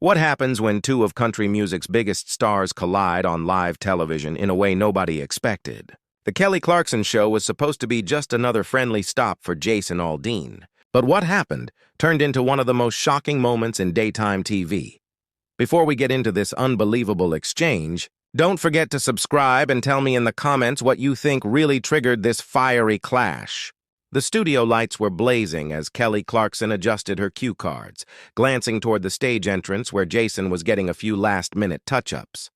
What happens when two of country music's biggest stars collide on live television in a way nobody expected? The Kelly Clarkson Show was supposed to be just another friendly stop for Jason Aldean. But what happened turned into one of the most shocking moments in daytime TV. Before we get into this unbelievable exchange, don't forget to subscribe and tell me in the comments what you think really triggered this fiery clash. The studio lights were blazing as Kelly Clarkson adjusted her cue cards, glancing toward the stage entrance where Jason was getting a few last-minute touch-ups.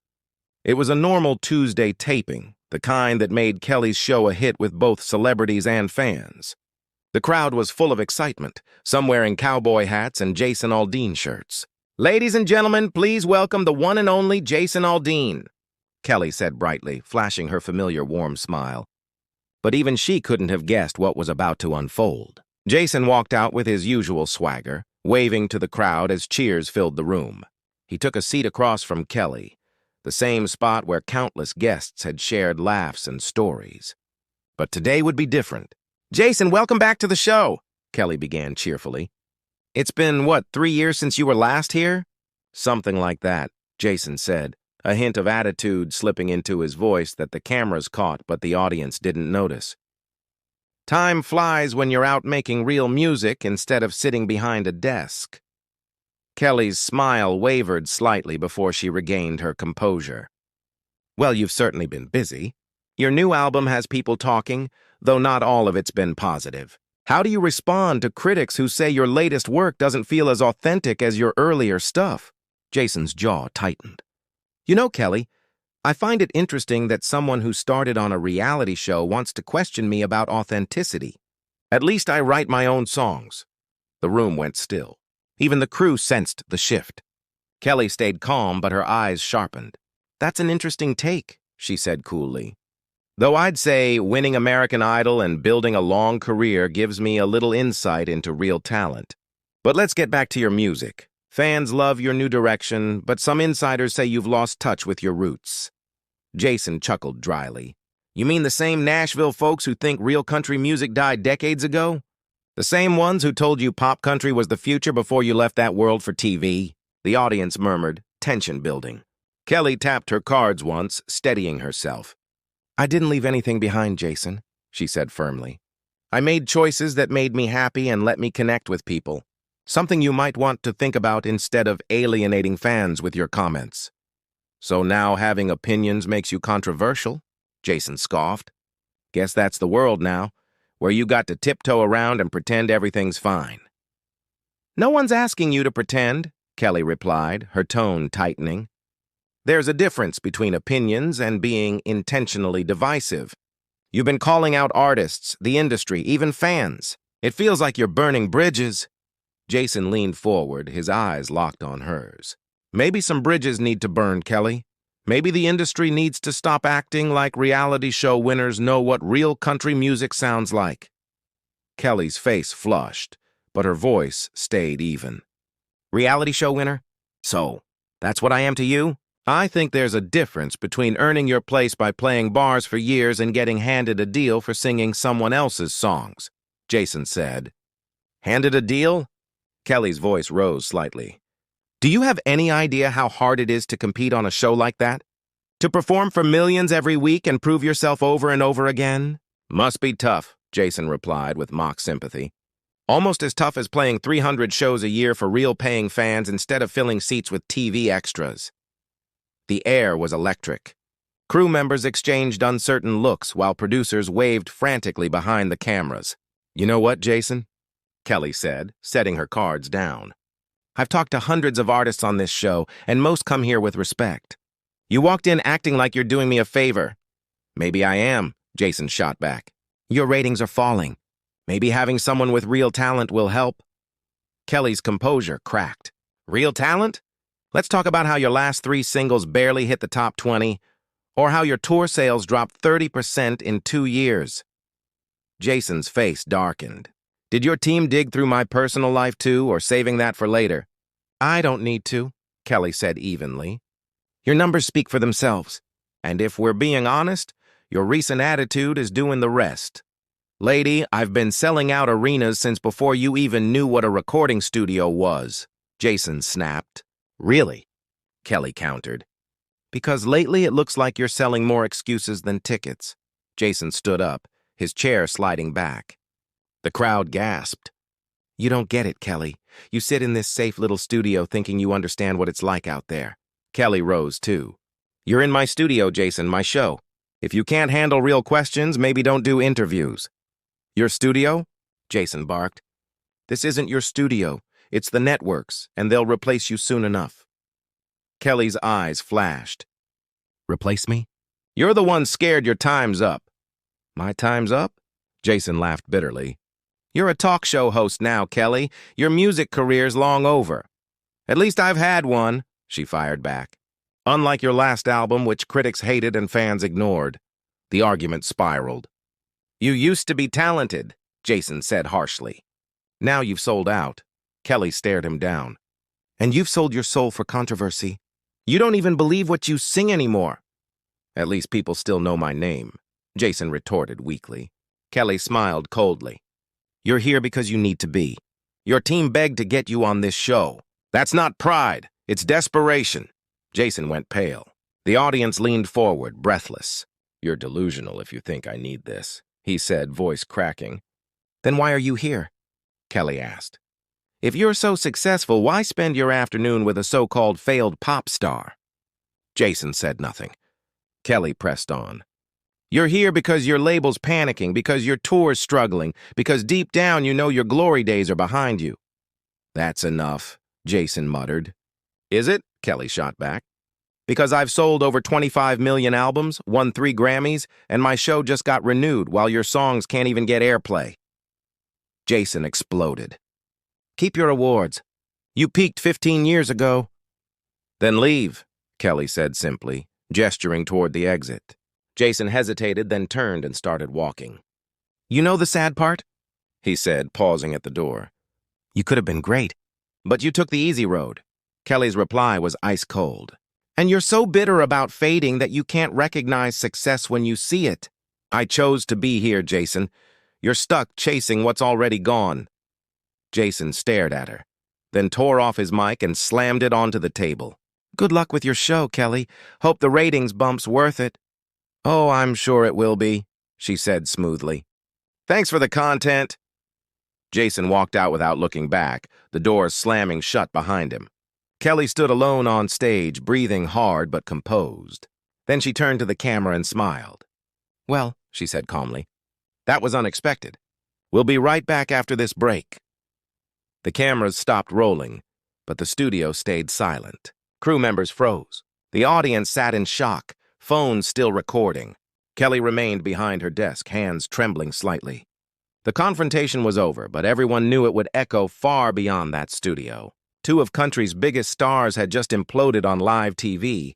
It was a normal Tuesday taping, the kind that made Kelly's show a hit with both celebrities and fans. The crowd was full of excitement, some wearing cowboy hats and Jason Aldean shirts. "Ladies and gentlemen, please welcome the one and only Jason Aldean," Kelly said brightly, flashing her familiar warm smile. But even she couldn't have guessed what was about to unfold. Jason walked out with his usual swagger, waving to the crowd as cheers filled the room. He took a seat across from Kelly, the same spot where countless guests had shared laughs and stories. But today would be different. "Jason, welcome back to the show," Kelly began cheerfully. "It's been, 3 years since you were last here?" "Something like that," Jason said, a hint of attitude slipping into his voice that the cameras caught but the audience didn't notice. "Time flies when you're out making real music instead of sitting behind a desk." Kelly's smile wavered slightly before she regained her composure. "Well, you've certainly been busy. Your new album has people talking, though not all of it's been positive. How do you respond to critics who say your latest work doesn't feel as authentic as your earlier stuff?" Jason's jaw tightened. "You know, Kelly, I find it interesting that someone who started on a reality show wants to question me about authenticity. At least I write my own songs." The room went still. Even the crew sensed the shift. Kelly stayed calm, but her eyes sharpened. "That's an interesting take," she said coolly. "Though I'd say winning American Idol and building a long career gives me a little insight into real talent. But let's get back to your music. Fans love your new direction, but some insiders say you've lost touch with your roots." Jason chuckled dryly. "You mean the same Nashville folks who think real country music died decades ago? The same ones who told you pop country was the future before you left that world for TV?" The audience murmured, tension building. Kelly tapped her cards once, steadying herself. "I didn't leave anything behind, Jason," she said firmly. "I made choices that made me happy and let me connect with people. Something you might want to think about instead of alienating fans with your comments." "So now having opinions makes you controversial?" Jason scoffed. "Guess that's the world now, where you got to tiptoe around and pretend everything's fine." "No one's asking you to pretend," Kelly replied, her tone tightening. "There's a difference between opinions and being intentionally divisive. You've been calling out artists, the industry, even fans. It feels like you're burning bridges." Jason leaned forward, his eyes locked on hers. "Maybe some bridges need to burn, Kelly. Maybe the industry needs to stop acting like reality show winners know what real country music sounds like." Kelly's face flushed, but her voice stayed even. "Reality show winner? So, that's what I am to you? I think there's a difference between earning your place by playing bars for years and getting handed a deal for singing someone else's songs," Jason said. "Handed a deal?" Kelly's voice rose slightly. "Do you have any idea how hard it is to compete on a show like that? To perform for millions every week and prove yourself over and over again?" "Must be tough," Jason replied with mock sympathy. "Almost as tough as playing 300 shows a year for real paying fans instead of filling seats with TV extras." The air was electric. Crew members exchanged uncertain looks while producers waved frantically behind the cameras. "You know what, Jason?" Kelly said, setting her cards down. "I've talked to hundreds of artists on this show, and most come here with respect. You walked in acting like you're doing me a favor." "Maybe I am," Jason shot back. "Your ratings are falling. Maybe having someone with real talent will help." Kelly's composure cracked. "Real talent? Let's talk about how your last 3 singles barely hit the top 20, or how your tour sales dropped 30% in 2 years. Jason's face darkened. "Did your team dig through my personal life too, or saving that for later?" "I don't need to," Kelly said evenly. "Your numbers speak for themselves. And if we're being honest, your recent attitude is doing the rest. Lady, I've been selling out arenas since before you even knew what a recording studio was," Jason snapped. Really? Kelly countered. Because lately it looks like you're selling more excuses than tickets. Jason stood up, his chair sliding back. The crowd gasped. You don't get it, Kelly. You sit in this safe little studio thinking you understand what it's like out there. Kelly rose, too. You're in my studio, Jason, my show. If you can't handle real questions, maybe don't do interviews. Your studio? Jason barked. This isn't your studio. It's the network's, and they'll replace you soon enough. Kelly's eyes flashed. Replace me? You're the one scared your time's up. My time's up? Jason laughed bitterly. You're a talk show host now, Kelly. Your music career's long over. At least I've had one, she fired back. Unlike your last album, which critics hated and fans ignored. The argument spiraled. You used to be talented, Jason said harshly. Now you've sold out. Kelly stared him down. And you've sold your soul for controversy. You don't even believe what you sing anymore. At least people still know my name, Jason retorted weakly. Kelly smiled coldly. You're here because you need to be. Your team begged to get you on this show. That's not pride. It's desperation. Jason went pale. The audience leaned forward, breathless. You're delusional if you think I need this, he said, voice cracking. Then why are you here? Kelly asked. If you're so successful, why spend your afternoon with a so-called failed pop star? Jason said nothing. Kelly pressed on. You're here because your label's panicking, because your tour's struggling, because deep down you know your glory days are behind you. That's enough, Jason muttered. Is it? Kelly shot back. Because I've sold over 25 million albums, won 3 Grammys, and my show just got renewed while your songs can't even get airplay. Jason exploded. Keep your awards. You peaked 15 years ago. Then leave, Kelly said simply, gesturing toward the exit. Jason hesitated, then turned and started walking. You know the sad part? He said, pausing at the door. You could have been great, but you took the easy road. Kelly's reply was ice cold. And you're so bitter about fading that you can't recognize success when you see it. I chose to be here, Jason. You're stuck chasing what's already gone. Jason stared at her, then tore off his mic and slammed it onto the table. Good luck with your show, Kelly. Hope the ratings bump's worth it. Oh, I'm sure it will be, she said smoothly. Thanks for the content. Jason walked out without looking back, the doors slamming shut behind him. Kelly stood alone on stage, breathing hard but composed. Then she turned to the camera and smiled. Well, she said calmly, that was unexpected. We'll be right back after this break. The cameras stopped rolling, but the studio stayed silent. Crew members froze. The audience sat in shock, phones still recording. Kelly remained behind her desk, hands trembling slightly. The confrontation was over, but everyone knew it would echo far beyond that studio. 2 of country's biggest stars had just imploded on live TV,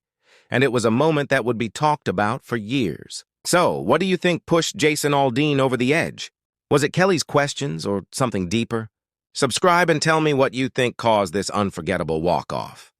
and it was a moment that would be talked about for years. So, what do you think pushed Jason Aldean over the edge? Was it Kelly's questions or something deeper? Subscribe and tell me what you think caused this unforgettable walk-off.